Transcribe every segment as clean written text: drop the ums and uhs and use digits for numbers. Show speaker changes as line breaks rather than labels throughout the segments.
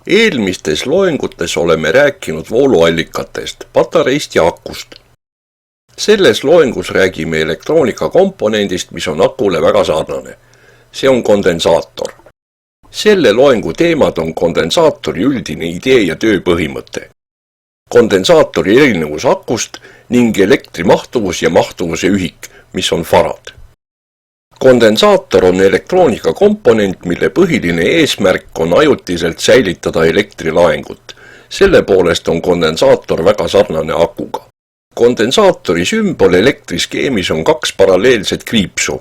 Eelmistes loengutes oleme rääkinud vooluallikatest, patareist ja akust. Selles loengus räägime elektroonika komponendist, mis on akule väga sarnane. See on kondensaator. Selle loengu teemad on kondensaatori üldine idee ja tööpõhimõte, kondensaatori erinevus akust ning elektrimahtuvus ja mahtuvuse ühik, mis on farad. Kondensaator on elektroonika komponent, mille põhiline eesmärk on ajutiselt säilitada elektrilaengut. Selle poolest on kondensaator väga sarnane akuga. Kondensaatori sümbol elektriskeemis on 2 paralleelset kriipsu.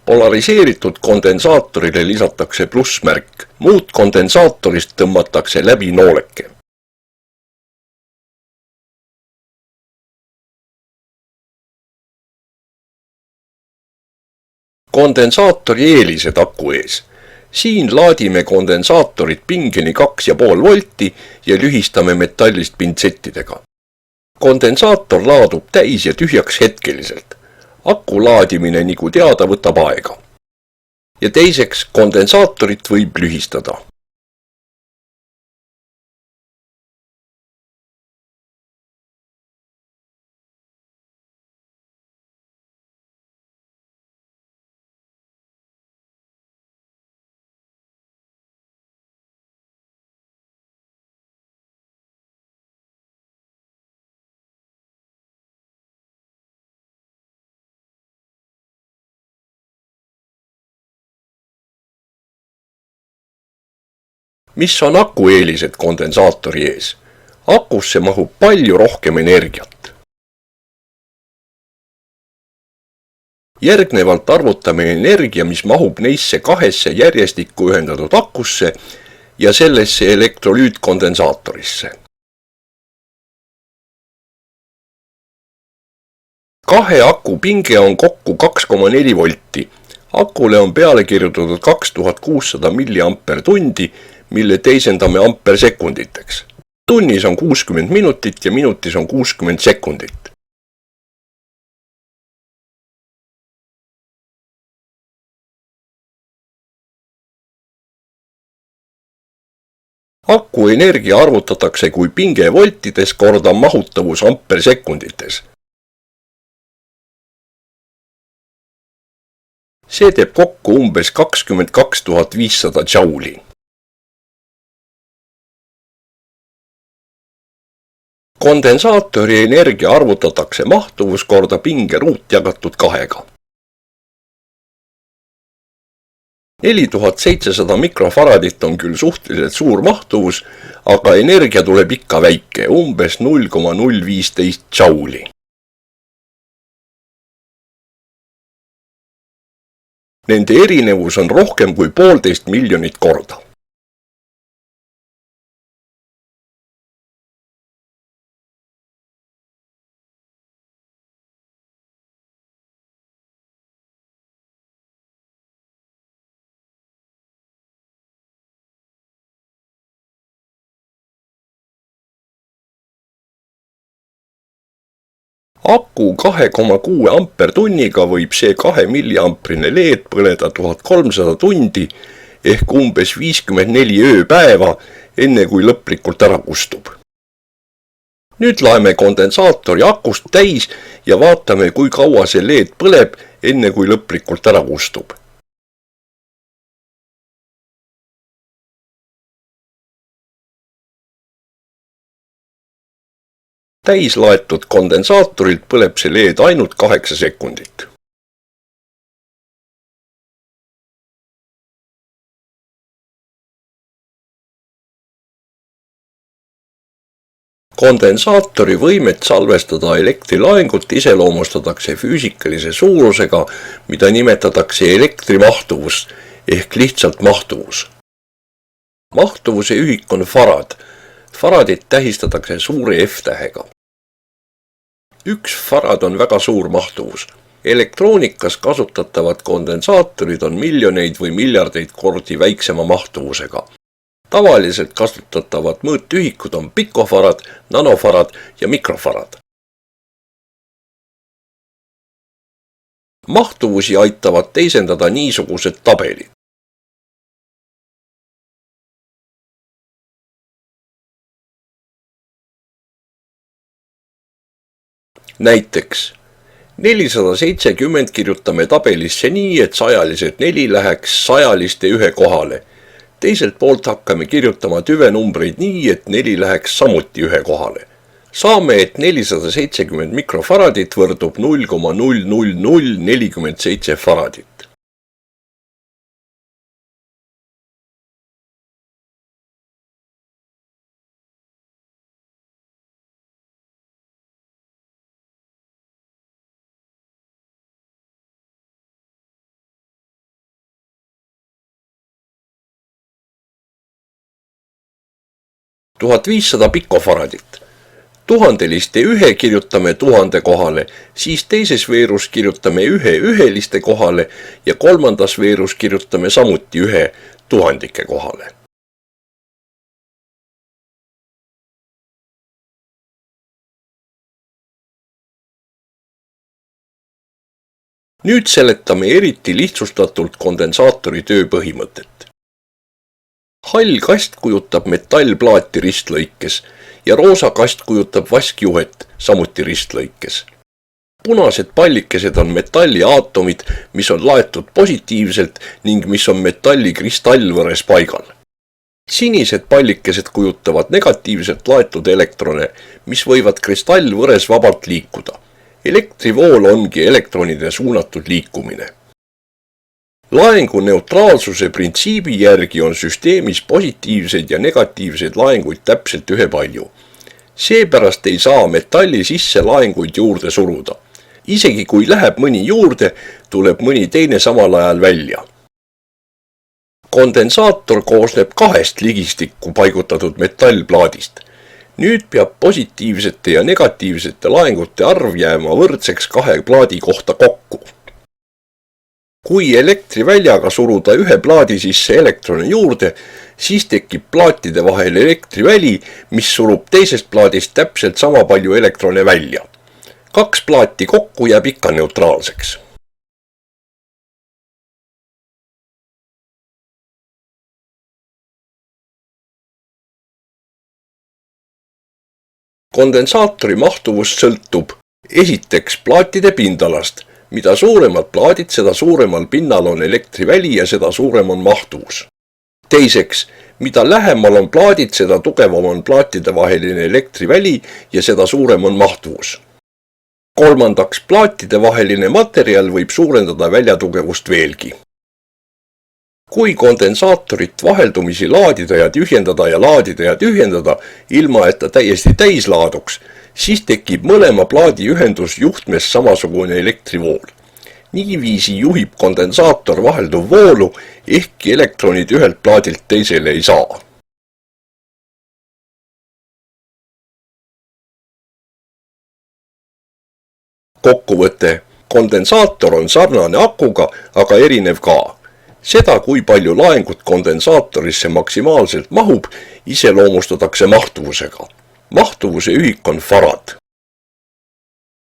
Polariseeritud kondensaatorile lisatakse plussmärk, muud kondensaatorist tõmmatakse läbi nooleke. Kondensaatori eelised aku ees. Siin laadime kondensaatorit pingeni 2,5 volti ja lühistame metallist pintsettidega. Kondensaator laadub täis ja tühjaks hetkeliselt. Aku laadimine, nagu teada, võtab aega. Ja teiseks, kondensaatorit võib lühistada. Mis on aku eelised kondensaatori ees? Akusse mahub palju rohkem energiat. Järgnevalt arvutame energia, mis mahub neisse 2 järjestikku ühendatud akusse ja sellesse elektrolüütkondensaatorisse. 2 aku pinge on kokku 2,4 volti. Akule on peale kirjutatud 2600 milliampertundi, mille teisendame ampersekunditeks. Tunnis on 60 minutit ja minutis on 60 sekundit. Aku energia arvutatakse kui pinge voltides korda mahutavus ampersekundites. See teeb kokku umbes 22 500 džauli. Kondensaatori energia arvutatakse mahtuvus korda pinge ruut jagatud 2. 4700 mikrofaradit on küll suhteliselt suur mahtuvus, aga energia tuleb ikka väike, umbes 0,015 džauli. Nende erinevus on rohkem kui 1,5 miljonit korda. Aku 2,6 ampertunniga võib see 2 milliamprine LED põleda 1300 tundi ehk umbes 54 ööpäeva, enne kui lõplikult ära kustub. Nüüd laeme kondensaatori akust täis ja vaatame, kui kaua see LED põleb, enne kui lõplikult ära kustub. Täislaetud kondensaatorilt põleb see LED ainult 8 sekundit. Kondensaatori võimet salvestada elektrilaengut iseloomustatakse füüsikalise suurusega, mida nimetatakse elektrimahtuvus ehk lihtsalt mahtuvus. Mahtuvuse ühik on farad. Faradit tähistatakse suure F-tähega. 1 farad on väga suur mahtuvus. Elektroonikas kasutatavad kondensaatorid on miljoneid või miljardeid kordi väiksema mahtuvusega. Tavaliselt kasutatavad mõõtühikud on pikofarad, nanofarad ja mikrofarad. Mahtuvusi aitavad teisendada niisugused tabelid. näiteks 470 kirjutame tabelisse nii, et sajalised 4 läheks sajaliste 1 kohale. Teiselt poolt hakkame kirjutama tüvenumbreid nii, et 4 läheks samuti 1 kohale. Saame, et 470 mikrofaradit võrdub 0,00047 faradit. Tuhat 500 pikofaradit. Tuhandeliste 1 kirjutame 1000 kohale, siis teises veerus kirjutame 1 üheliste kohale ja kolmandas veerus kirjutame samuti 1 tuhandike kohale. Nüüd seletame eriti lihtsustatult kondensaatori töö põhimõtet. Hall kast kujutab metallplaati ristlõikes ja roosa kast kujutab vaskjuhet samuti ristlõikes. Punased pallikesed on metalli aatomid, mis on laetud positiivselt ning mis on metalli kristallvõres paigal. Sinised pallikesed kujutavad negatiivselt laetud elektrone, mis võivad kristallvõres vabalt liikuda. Elektrivool ongi elektronide suunatud liikumine. Laengu neutraalsuse printsiibi järgi on süsteemis positiivseid ja negatiivseid laenguid täpselt ühepalju. Seepärast ei saa metalli sisse laenguid juurde suruda. Isegi kui läheb mõni juurde, tuleb mõni teine samal ajal välja. Kondensaator koosneb 2 ligistikku paigutatud metallplaadist. Nüüd peab positiivsete ja negatiivsete laengute arv jääma võrdseks 2 plaadi kohta kokku. Kui elektriväljaga suruda 1 plaadi sisse elektrone juurde, siis tekib plaatide vahel elektriväli, mis surub teisest plaadist täpselt sama palju elektrone välja. 2 plaati kokku jääb ikka neutraalseks. Kondensaatori mahtuvus sõltub esiteks plaatide pindalast. Mida suuremad plaadid, seda suuremal pinnal on elektriväli ja seda suurem on mahtuvus. Teiseks, mida lähemal on plaadid, seda tugevam on plaatide vaheline elektriväli ja seda suurem on mahtuvus. Kolmandaks, plaatide vaheline materjal võib suurendada väljatugevust veelgi. Kui kondensaatorit vaheldumisi laadida ja tühjendada, ilma et ta täiesti täis laaduks, siis tekib mõlema plaadi ühendus juhtmes samasugune elektrivool. Niiviisi juhib kondensaator vahelduv voolu, ehkki elektronid ühelt plaadilt teisele ei saa. Kokkuvõte. Kondensaator on sarnane akuga, aga erinev ka. Seda, kui palju laengut kondensaatorisse maksimaalselt mahub, iseloomustatakse mahtuvusega. Mahtuvuse ühik on farad.